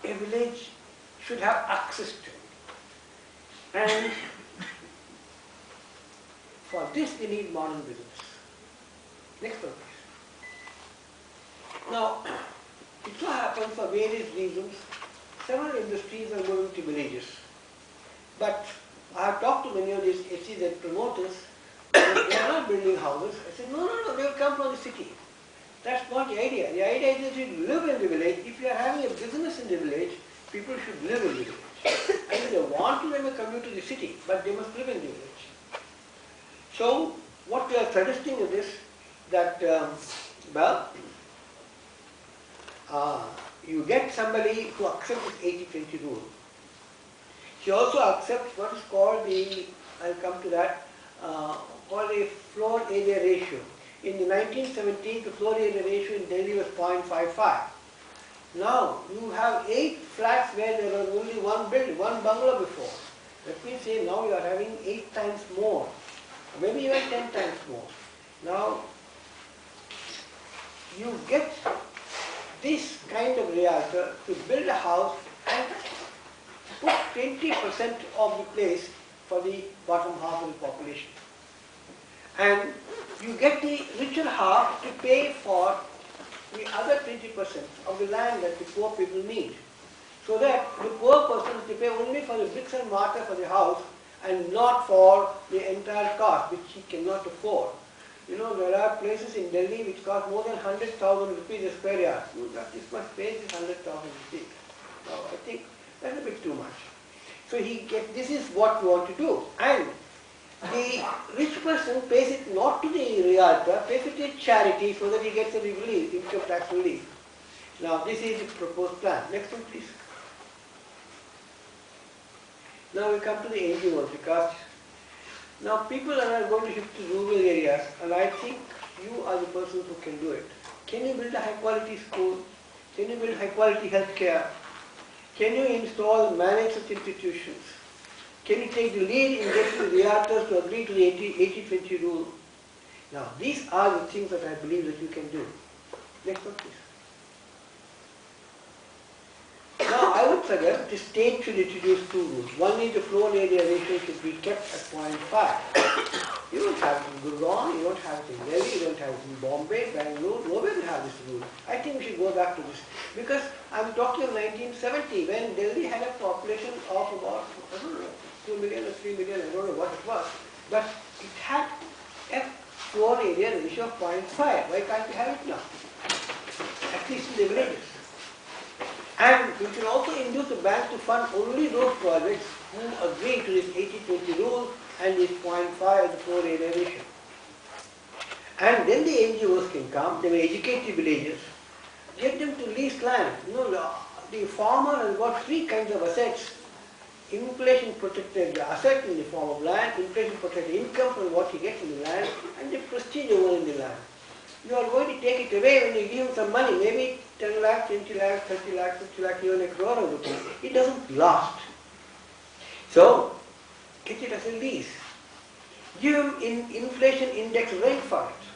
a village should have access to. And for this we need modern business. Next one please. Now, it so happens for various reasons, several industries are moving to villages. But I have talked to many of these SEZ promoters, they are not building houses. I said, no, they will come from the city. That's not the idea. The idea is that you live in the village. If you are having a business in the village, people should live in the village. And if they want to, they may commute to the city, but they must live in the village. So, what we are suggesting is this, that, you get somebody who accepts this 80-20 rule. He also accepts what is called the, I'll come to that, called a floor area ratio. In the 1970s, the floor area ratio in Delhi was 0.55. Now, you have 8 flats where there was only one building, one bungalow before. Let me say now you are having 8 times more, maybe even 10 times more. Now, you get this kind of realtor to build a house and put 20% of the place for the bottom half of the population. And you get the richer half to pay for the other 20% of the land that the poor people need. So that the poor person has to pay only for the bricks and mortar for the house and not for the entire cost, which he cannot afford. You know, there are places in Delhi which cost more than 100,000 rupees a square yard. You got this much space is 100,000 rupees. Now, I think that's a bit too much. So this is what we want to do. And the rich person pays it not to the realtor, pays it to charity so that he gets a relief, income tax relief. Now, this is the proposed plan. Next one, please. Now we come to the NGOs, because now people are going to shift to rural areas, and I think you are the person who can do it. Can you build a high quality school? Can you build high quality healthcare? Can you install, manage such institutions? Can you take the lead in getting the realtors to agree to the 80-20 rule? Now, these are the things that I believe that you can do. Next one, please. Now, I would suggest the state should introduce 2 rules. One is the floor area ratio should be kept at 0.5. You don't have it in Gurgaon, you don't have it in Delhi, you don't have it in Bombay, Bangalore, nowhere will have this rule. I think we should go back to this. Because I'm talking of 1970, when Delhi had a population of about, I don't know, 2 million or 3 million, I don't know what it was. But it had a floor area ratio of 0.5. Why can't we have it now? At least in the villages. And we should also induce the bank to fund only those projects who agree to this 80-20 rule and this 0.5 as the floor area ratio. And then the NGOs can come, they will educate the villagers, get them to lease land. You know, the farmer has got 3 kinds of assets. Inflation protected asset in the form of land, inflation protected income from what he gets in the land, and the prestige over in the land. You are going to take it away when you give him some money, maybe 10 lakh, 20 lakh, 30 lakh, 50 lakh, even a crore of rupees. It doesn't last. So, get it as a lease. Give him in inflation index rent for it.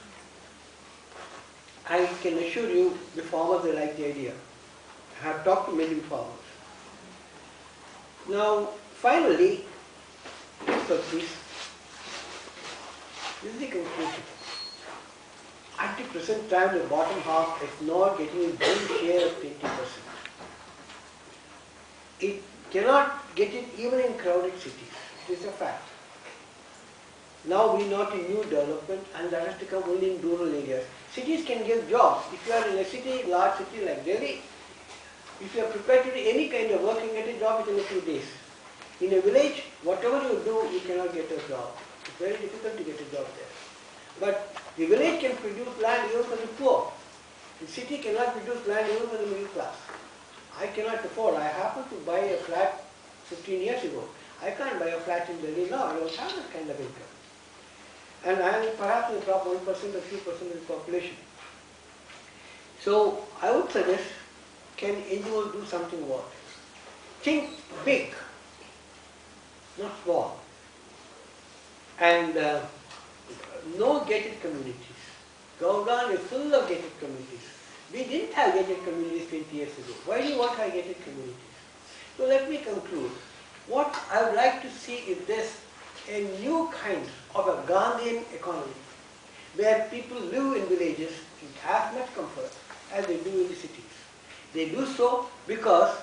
I can assure you the farmers will like the idea. I have talked to many farmers. Now, finally, please. This is the conclusion. At the present time, the bottom half is not getting a good share of 20%. It cannot get it even in crowded cities. It is a fact. Now we not in new development, and that has to come only in rural areas. Cities can give jobs. If you are in a city, large city like Delhi, if you are prepared to do any kind of work, you can get a job within a few days. In a village, whatever you do, you cannot get a job. It's very difficult to get a job there. But the village can produce land even for the poor. The city cannot produce land even for the middle class. I cannot afford. I happened to buy a flat 15 years ago. I can't buy a flat in Delhi now. I don't have that kind of income. And I am perhaps in the top 1% or 2% of the population. So I would suggest, can NGOs do something about it? Think big, not small. And no gated communities. Gurgaon is full of gated communities. We didn't have gated communities 20 years ago. Why do you want to have gated communities? So let me conclude. What I would like to see is this, a new kind of a Gandhian economy, where people live in villages with as much comfort as they do in the cities. They do so because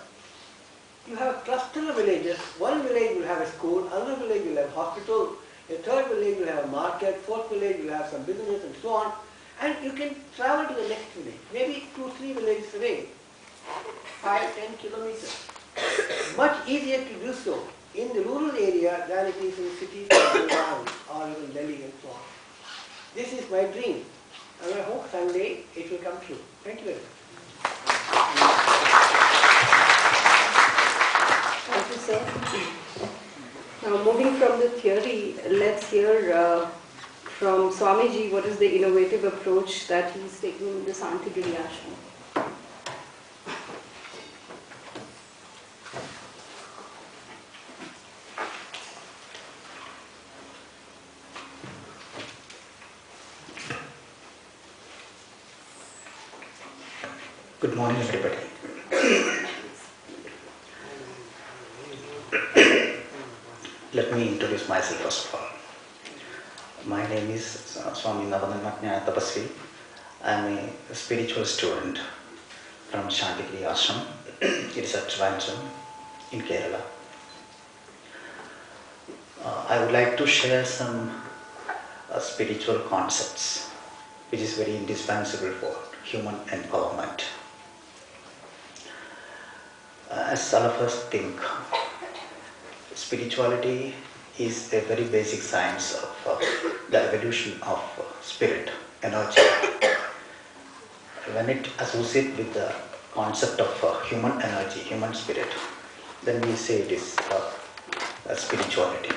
you have a cluster of villages. One village will have a school, another village will have a hospital, a third village will have a market, fourth village will have some business and so on. And you can travel to the next village, maybe 2-3 villages away, 5-10 kilometers. Much easier to do so in the rural area than it is in cities like Mumbai or even Delhi and so on. This is my dream, and I hope someday it will come true. Thank you very much. Thank you, sir. Now, moving from the theory, let's hear from Swamiji what is the innovative approach that he's taking in the Shantigiri Ashram. Good morning, everybody. Let me introduce myself first of all. My name is Swami Navananmatnya Tapasvi. I am a spiritual student from Shantigiri Ashram. It is at Trivandrum in Kerala. I would like to share some spiritual concepts which is very indispensable for human empowerment. As all of us think, spirituality is a very basic science of the evolution of spirit, energy. When it associates with the concept of human energy, human spirit, then we say it is spirituality.